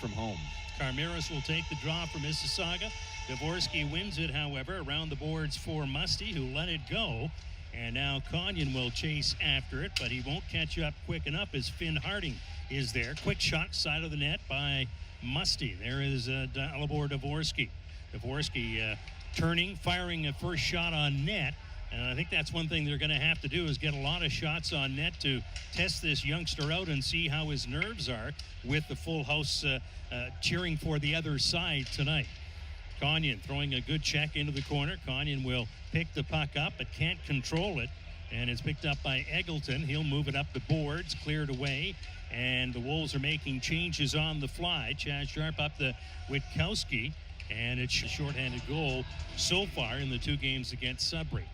from home. Karmiris will take the draw for Mississauga. Dvorsky wins it, however, around the boards for Musty, who let it go. And now Conyon will chase after it, but he won't catch up quick enough as Finn Harding is there. Quick shot, side of the net by Musty. There is Dalibor Dvorsky. Dvorsky turning, firing a first shot on net. And I think that's one thing they're going to have to do is get a lot of shots on net to test this youngster out and see how his nerves are with the full house cheering for the other side tonight. Conyon throwing a good check into the corner. Conyon will pick the puck up but can't control it. And it's picked up by Eggleton. He'll move it up the boards, cleared away. And the Wolves are making changes on the fly. Chaz Sharp up the Witkowski. And it's a shorthanded goal so far in the two games against Sudbury.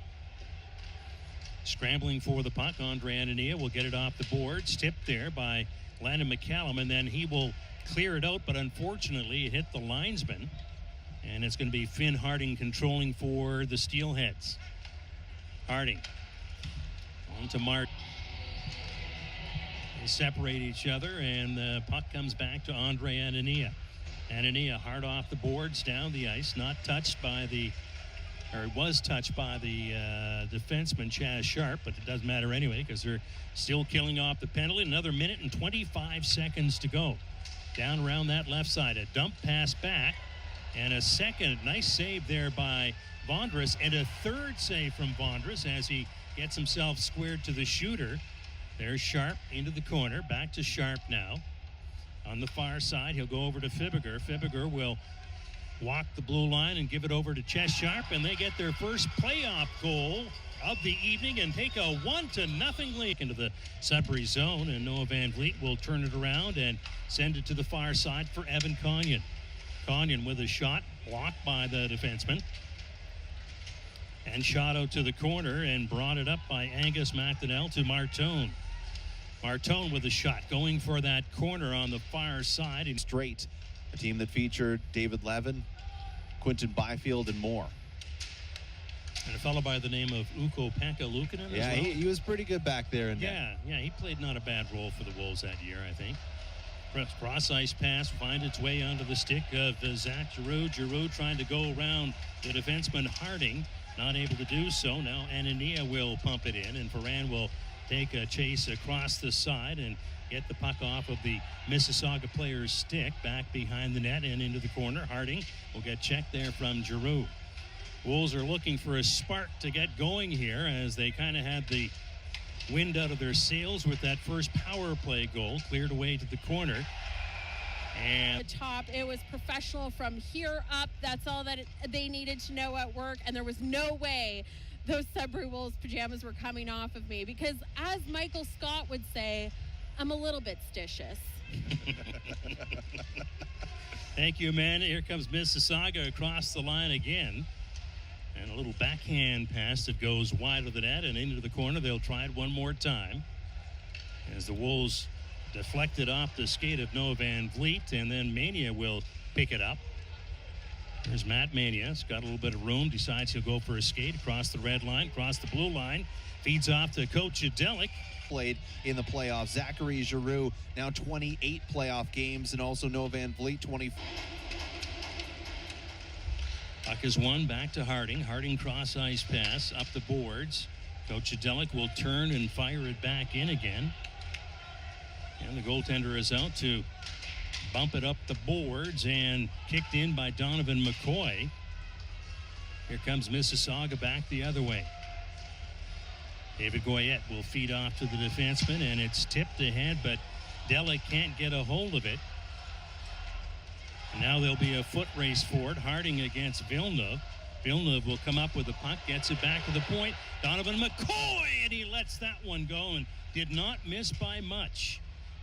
Scrambling for the puck, Andre Anania will get it off the boards. Tipped there by Landon McCallum, and then he will clear it out, but unfortunately it hit the linesman. And it's going to be Finn Harding controlling for the Steelheads. Harding on to Mart. They separate each other, and the puck comes back to Andre Anania. Anania hard off the boards, down the ice, not touched by the, or it was touched by the defenseman Chaz Sharp, but it doesn't matter anyway because they're still killing off the penalty. Another minute and 25 seconds to go. Down around that left side, a dump pass back, and a second nice save there by Vondras, and a third save from Vondras as he gets himself squared to the shooter. There's Sharp into the corner, back to Sharp now. On the far side, he'll go over to Fibigr. Fibigr will walk the blue line and give it over to Chaz Sharp, and they get their first playoff goal of the evening and take a 1-0 lead into the Sudbury zone, and Noah Van Vliet will turn it around and send it to the far side for Evan Conyon. Conyon with a shot blocked by the defenseman and shot out to the corner and brought it up by Angus McDonnell to Martone. Martone with a shot going for that corner on the far side. Straight, a team that featured David Levin, Quinton Byfield, and more. And a fellow by the name of Ukko-Pekka Luukkonen yeah, as well. He was pretty good back there. Yeah, he played not a bad role for the Wolves that year, I think. Cross-ice pass finds its way onto the stick of Zach Giroux. Giroux trying to go around the defenseman Harding, not able to do so. Now Anania will pump it in, and Ferran will take a chase across the side and get the puck off of the Mississauga player's stick back behind the net and into the corner. Harding will get checked there from Giroux. Wolves are looking for a spark to get going here as they kind of had the wind out of their sails with that first power play goal, cleared away to the corner. And the top, it was professional from here up. That's all that they needed to know at work, and there was no way those Sudbury Wolves pajamas were coming off of me because, as Michael Scott would say, I'm a little bit stitious. Thank you, Amanda. Here comes Mississauga across the line again. And a little backhand pass that goes wide of the net and into the corner. They'll try it one more time as the Wolves deflected off the skate of Noah Van Vliet, and then Mania will pick it up. There's Matt Mania. He's got a little bit of room, decides he'll go for a skate across the red line, across the blue line, feeds off to Coach Adelic. Played in the playoffs. Zachary Giroux, now 28 playoff games, and also Noah Van Vliet, 20. Puck is won back to Harding. Harding cross-ice pass up the boards. Coach Adelic will turn and fire it back in again. And the goaltender is out to bump it up the boards and kicked in by Donovan McCoy. Here comes Mississauga back the other way. David Goyette will feed off to the defenseman, and it's tipped ahead, but Delic can't get a hold of it. And now there'll be a foot race for it. Harding against Villeneuve. Villeneuve will come up with the puck, gets it back to the point. Donovan McCoy, and he lets that one go and did not miss by much.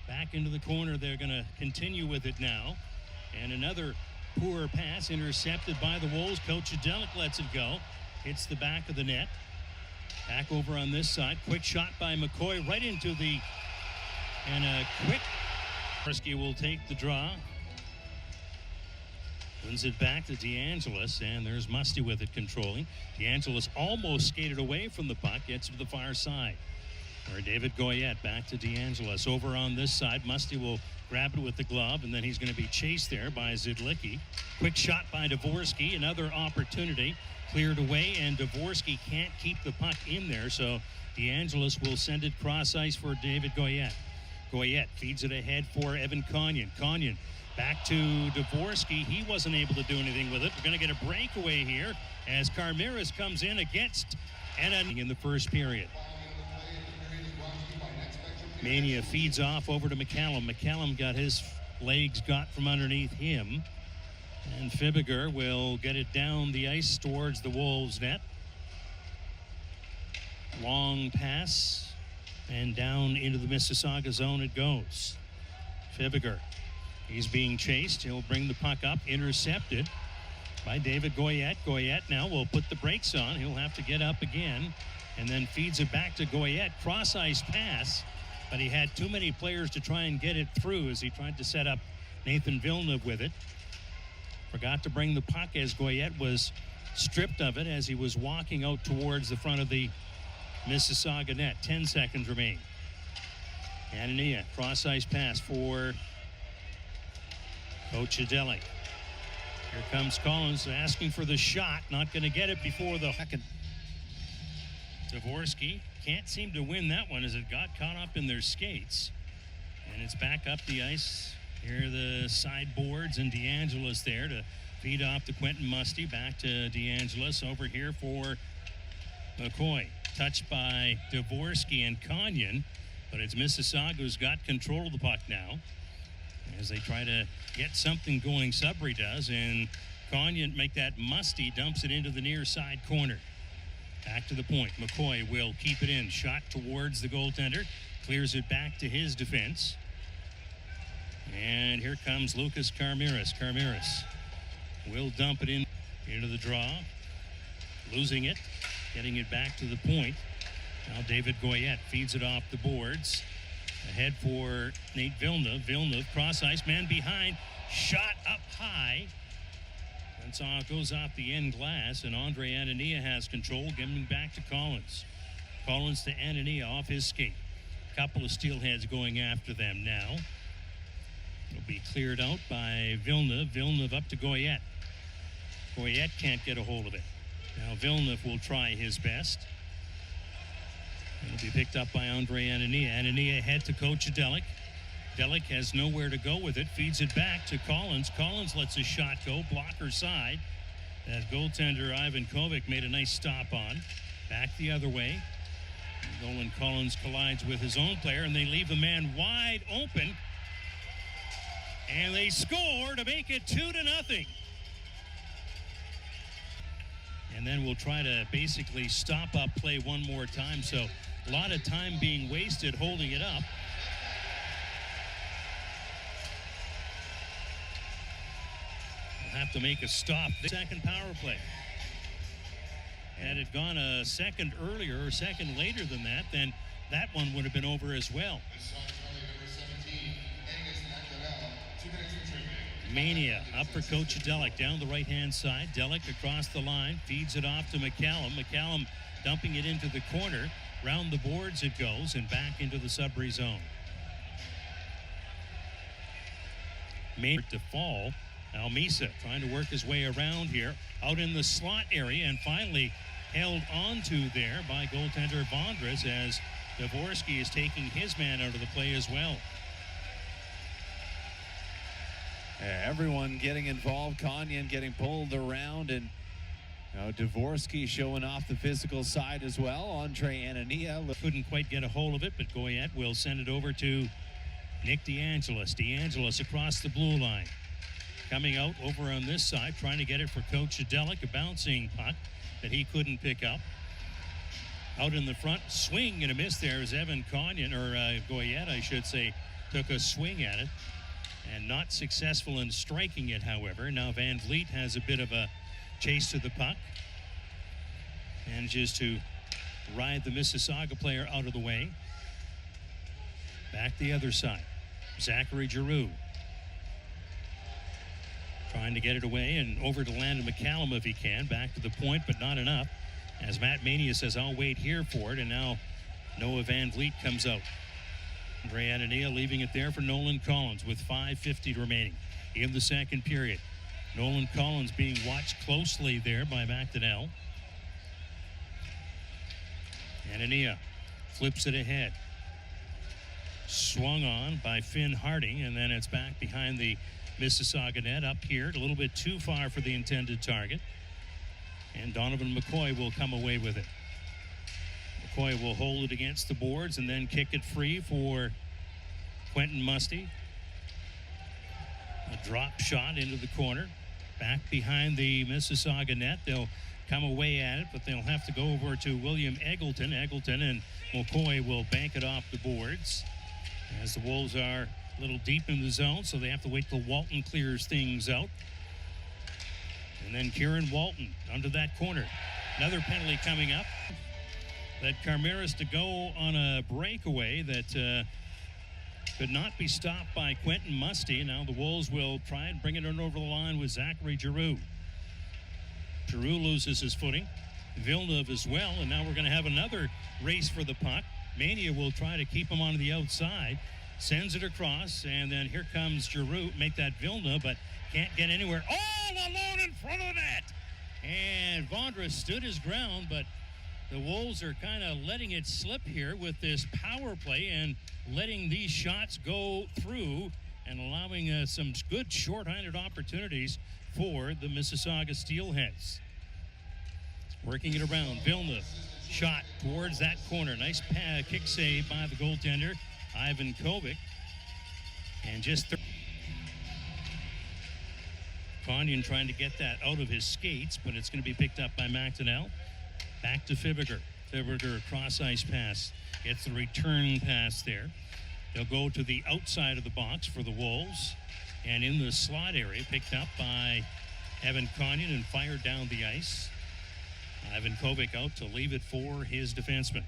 Back into the corner, they're going to continue with it now. And another poor pass intercepted by the Wolves. Coach Adelic lets it go. Hits the back of the net. Back over on this side. Quick shot by McCoy right into the, and a quick. Persky will take the draw. Wins it back to DeAngelis, and there's Musty with it controlling. DeAngelis almost skated away from the puck, gets to the far side. Or David Goyette back to DeAngelis. Over on this side, Musty will grab it with the glove, and then he's going to be chased there by Zidlicki. Quick shot by Dvorsky. Another opportunity. Cleared away, and Dvorsky can't keep the puck in there, so DeAngelis will send it cross ice for David Goyette. Goyette feeds it ahead for Evan Conyon. Conyon back to Dvorsky. He wasn't able to do anything with it. We're going to get a breakaway here as Karmiris comes in against Anna in the first period. Mania feeds off over to McCallum. McCallum got his legs got from underneath him. And Fibigr will get it down the ice towards the Wolves net. Long pass. And down into the Mississauga zone it goes. Fibigr. He's being chased. He'll bring the puck up. Intercepted by David Goyette. Goyette now will put the brakes on. He'll have to get up again. And then feeds it back to Goyette. Cross-ice pass. But he had too many players to try and get it through as he tried to set up Nathan Villeneuve with it. Forgot to bring the puck as Goyette was stripped of it as he was walking out towards the front of the Mississauga net. 10 seconds remain. Anania, cross-ice pass for Kochadelic. Here comes Collins asking for the shot. Not going to get it before the second. Dvorsky can't seem to win that one as it got caught up in their skates. And it's back up the ice. Here are the sideboards and DeAngelis there to feed off to Quentin Musty. Back to DeAngelis over here for McCoy. Touched by Dvorsky and Conyon. But it's Mississauga who's got control of the puck now as they try to get something going. Sudbury does, and Conyon make that Musty, dumps it into the near side corner. Back to the point. McCoy will keep it in. Shot towards the goaltender. Clears it back to his defense. And here comes Lucas Karmiris. Karmiris will dump it into the draw. Losing it. Getting it back to the point. Now David Goyette feeds it off the boards. Ahead for Nate Villeneuve. Villeneuve cross ice. Man behind. Shot up high. And goes off the end glass, and Andre Anania has control, giving back to Collins. Collins to Anania off his skate. Couple of Steelheads going after them now. It'll be cleared out by Villeneuve. Villeneuve up to Goyette. Goyette can't get a hold of it. Now Villeneuve will try his best. It'll be picked up by Andre Anania. Anania ahead to Kochadelic. Delic has nowhere to go with it. Feeds it back to Collins. Collins lets a shot go. Blocker side. That goaltender Ivan Kovic made a nice stop on. Back the other way. Nolan Collins collides with his own player, and they leave the man wide open. And they score to make it 2-0. And then we'll try to basically stop up play one more time. So a lot of time being wasted holding it up. Have to make a stop. The second power play. Had it gone a second earlier or second later than that, then that one would have been over as well. Mania up for Kochadelic down the right-hand side. Delic across the line, feeds it off to McCallum. McCallum dumping it into the corner. Round the boards it goes and back into the Sudbury zone. Mania to fall. Now Misa trying to work his way around here, out in the slot area, and finally held onto there by goaltender Vondras as Dvorsky is taking his man out of the play as well. Everyone getting involved. Conyon getting pulled around, and Dvorsky showing off the physical side as well. Andre Anania couldn't quite get a hold of it, but Goyette will send it over to Nick DeAngelis. DeAngelis across the blue line. Coming out over on this side, trying to get it for Kochadelic, a bouncing puck that he couldn't pick up. Out in the front, swing and a miss there as Evan Conyon, or Goyette, I should say, took a swing at it and not successful in striking it, however. Now Van Vliet has a bit of a chase to the puck. Manages to ride the Mississauga player out of the way. Back the other side. Zachary Giroux. Trying to get it away and over to Landon McCallum if he can. Back to the point, but not enough. As Matt Mania says, I'll wait here for it. And now Noah Van Vliet comes out. Andre Anania leaving it there for Nolan Collins with 5:50 remaining in the second period. Nolan Collins being watched closely there by McDonnell. Anania flips it ahead. Swung on by Finn Harding, and then it's back behind the Mississauga net up here, a little bit too far for the intended target. And Donovan McCoy will come away with it. McCoy will hold it against the boards and then kick it free for Quentin Musty. A drop shot into the corner. Back behind the Mississauga net. They'll come away at it, but they'll have to go over to William Eggleton. Eggleton and McCoy will bank it off the boards as the Wolves are a little deep in the zone, so they have to wait till Walton clears things out. And then Kieran Walton under that corner. Another penalty coming up. Led Carmeris to go on a breakaway that could not be stopped by Quentin Musty. Now the Wolves will try and bring it over the line with Zachary Giroux. Giroux loses his footing. Villeneuve as well, and now we're going to have another race for the puck. Mania will try to keep him on the outside. Sends it across, and then here comes Giroux. Make that Villeneuve, but can't get anywhere. All alone in front of the net. And Vondra stood his ground, but the Wolves are kind of letting it slip here with this power play and letting these shots go through and allowing some good short-handed opportunities for the Mississauga Steelheads. Working it around. Villeneuve shot towards that corner. Nice kick save by the goaltender, Ivan Kovic. And just Konyan trying to get that out of his skates, but it's going to be picked up by McDonnell. Back to Fibigr. Fibigr, cross ice pass. Gets the return pass there. They'll go to the outside of the box for the Wolves. And in the slot area, picked up by Evan Konyan and fired down the ice. Ivan Kovic out to leave it for his defenseman.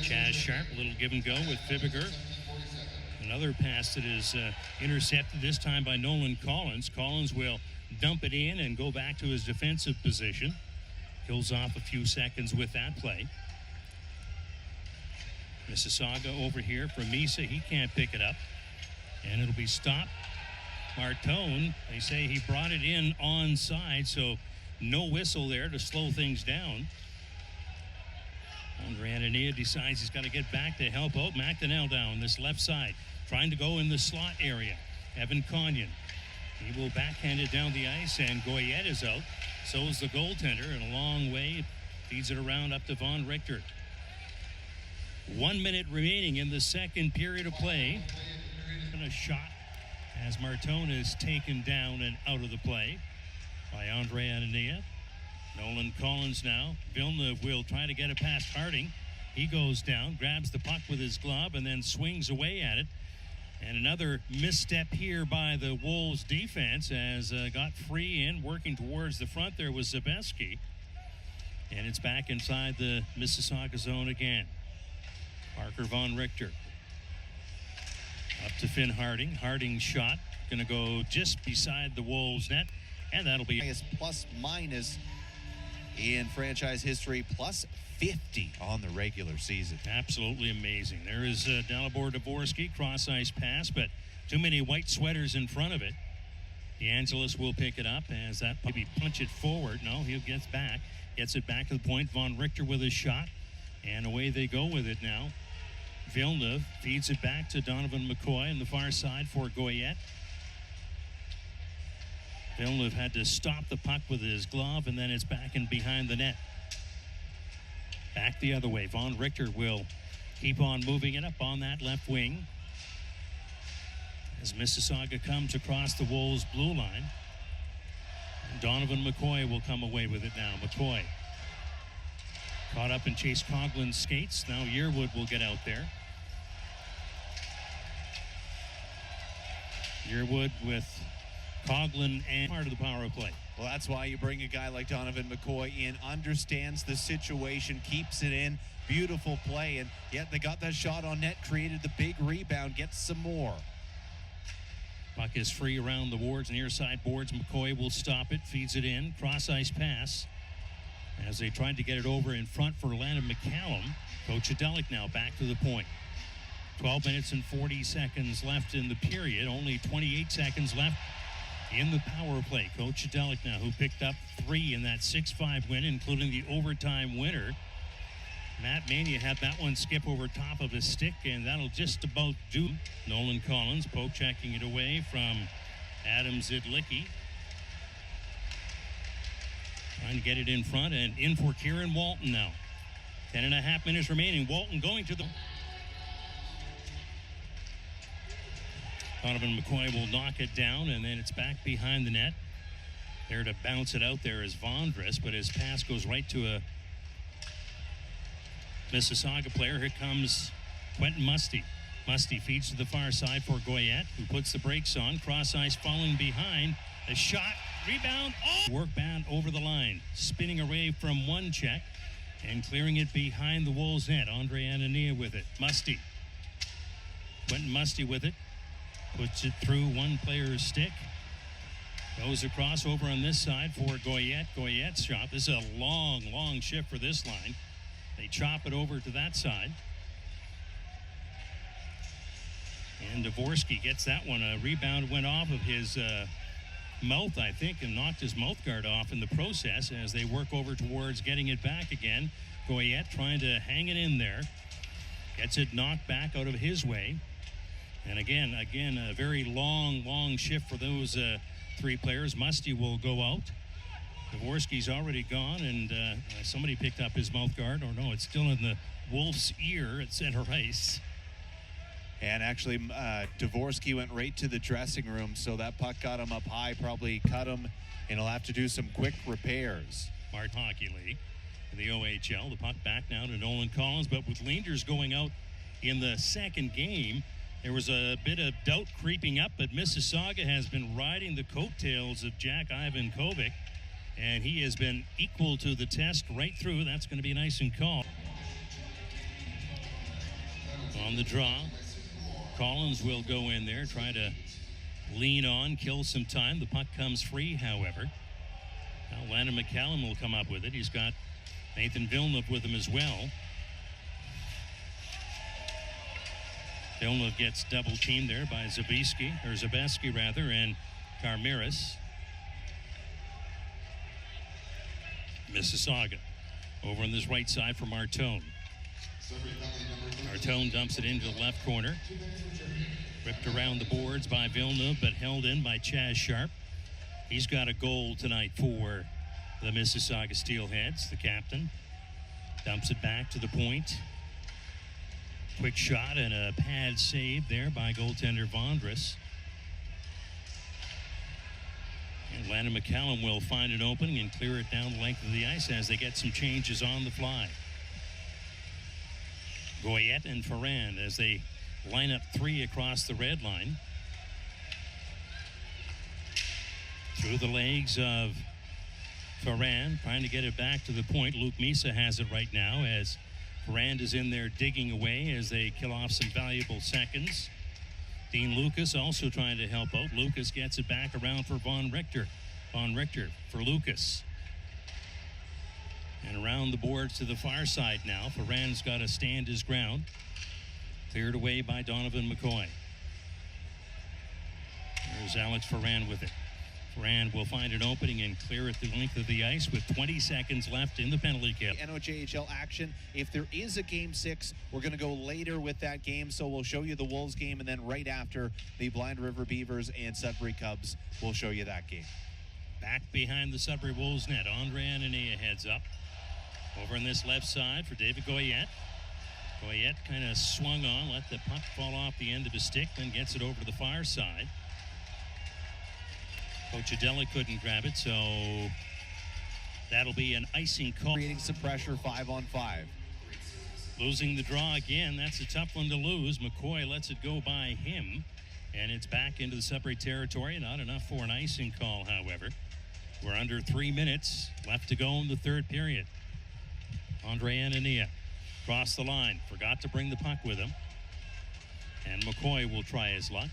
Chaz Sharp, a little give and go with Fibigr. Another pass that is intercepted, this time by Nolan Collins. Collins will dump it in and go back to his defensive position. Kills off a few seconds with that play. Mississauga over here for Misa. He can't pick it up. And it'll be stopped. Martone, they say he brought it in onside, so no whistle there to slow things down. Andre Anania decides he's got to get back to help out. McDonnell down this left side, trying to go in the slot area. Evan Konyan. He will backhand it down the ice, and Goyette is out. So is the goaltender, and a long way. Feeds it around up to Von Richter. 1 minute remaining in the second period of play. And a shot as Martone is taken down and out of the play by Andre Anania. Nolan Collins now. Villeneuve will try to get it past Harding. He goes down, grabs the puck with his glove, and then swings away at it. And another misstep here by the Wolves defense as got free in, working towards the front there was Zabeski. And it's back inside the Mississauga zone again. Parker Von Richter. Up to Finn Harding. Harding's shot going to go just beside the Wolves net. And that'll be plus minus in franchise history, plus 50 on the regular season. Absolutely amazing. There is Dalibor Dvorsky, cross-ice pass, but too many white sweaters in front of it. DeAngelis will pick it up as that maybe punch it forward. No, he gets back. Gets it back to the point. Von Richter with his shot. And away they go with it now. Villeneuve feeds it back to Donovan McCoy on the far side for Goyette. Villeneuve had to stop the puck with his glove, and then it's back in behind the net. Back the other way. Von Richter will keep on moving it up on that left wing as Mississauga comes across the Wolves' blue line. And Donovan McCoy will come away with it now. McCoy caught up in Chase Coughlin's skates. Now Yearwood will get out there. Yearwood with Coughlin and part of the power play. Well, that's why you bring a guy like Donovan McCoy in, understands the situation, keeps it in. Beautiful play, and yet they got that shot on net, created the big rebound, gets some more. Puck is free around the boards, near side boards. McCoy will stop it, feeds it in, cross ice pass. as they tried to get it over in front for Landon McCallum. Coach Adelic now back to the point. 12 minutes and 40 seconds left in the period. Only 28 seconds left in the power play. Coach Adelic now, who picked up 3 in that 6-5 win, including the overtime winner. Matt Mania had that one skip over top of his stick, and that'll just about do. Nolan Collins poke checking it away from Adam Zidlicki. Trying to get it in front and in for Kieran Walton now. 10.5 minutes remaining. Walton going to the... Donovan McCoy will knock it down, and then it's back behind the net. There to bounce it out there is Vondras, but his pass goes right to a Mississauga player. Here comes Quentin Musty. Musty feeds to the far side for Goyette, who puts the brakes on. Cross ice falling behind. A shot, rebound, work band over the line. Spinning away from one check and clearing it behind the Wolves net. Andre Anania with it. Musty. Quentin Musty with it. Puts it through one player's stick. Goes across over on this side for Goyette. Goyette's shot. This is a long shift for this line. They chop it over to that side. And Dvorsky gets that one. A rebound went off of his mouth, I think, and knocked his mouth guard off in the process as they work over towards getting it back again. Goyette trying to hang it in there. Gets it knocked back out of his way. And again, a very long shift for those 3 players. Musty will go out. Dvorsky's already gone, and somebody picked up his mouth guard. Or no, it's still in the Wolf's ear at center ice. And actually, Dvorsky went right to the dressing room, so that puck got him up high, probably cut him, and he'll have to do some quick repairs. Mart Hockey League in the OHL. The puck back now to Nolan Collins, but with Leanders going out in the second game, there was a bit of doubt creeping up, but Mississauga has been riding the coattails of Jack Ivankovic, and he has been equal to the test right through. That's going to be a nice and call. On the draw, Collins will go in there, try to lean on, kill some time. The puck comes free, however. Now Landon McCallum will come up with it. He's got Nathan Villeneuve with him as well. Villeneuve gets double teamed there by Zabeski and Karmiris. Mississauga over on this right side for Martone. Martone dumps it into the left corner. Ripped around the boards by Villeneuve, but held in by Chaz Sharp. He's got a goal tonight for the Mississauga Steelheads, the captain. Dumps it back to the point. Quick shot and a pad save there by goaltender Vondras. And Landon McCallum will find an opening and clear it down the length of the ice as they get some changes on the fly. Goyette and Ferrand as they line up 3 across the red line. Through the legs of Ferrand, trying to get it back to the point. Luke Misa has it right now as Ferrand is in there digging away as they kill off some valuable seconds. Dean Lucas also trying to help out. Lucas gets it back around for Von Richter. Von Richter for Lucas. And around the boards to the far side now. Ferrand's got to stand his ground. Cleared away by Donovan McCoy. There's Alex Ferrand with it. Ferrand will find an opening and clear it the length of the ice with 20 seconds left in the penalty kill. NOJHL action. If there is a Game 6, we're going to go later with that game, so we'll show you the Wolves game, and then right after the Blind River Beavers and Sudbury Cubs, we'll show you that game. Back behind the Sudbury Wolves net, Andre Anania heads up. Over on this left side for David Goyette. Goyette kind of swung on, let the puck fall off the end of his stick, then gets it over to the far side. Coach Adeli couldn't grab it, so that'll be an icing call. Creating some pressure 5-on-5. Losing the draw again, that's a tough one to lose. McCoy lets it go by him, and it's back into the Sudbury territory. Not enough for an icing call, however. We're under 3 minutes left to go in the third period. Andre Anania crossed the line, forgot to bring the puck with him. And McCoy will try his luck.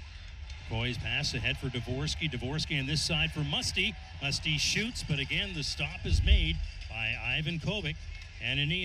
McCoy's pass ahead for Dvorsky. Dvorsky on this side for Musty. Musty shoots, but again, the stop is made by Ivan Kovic. And Anea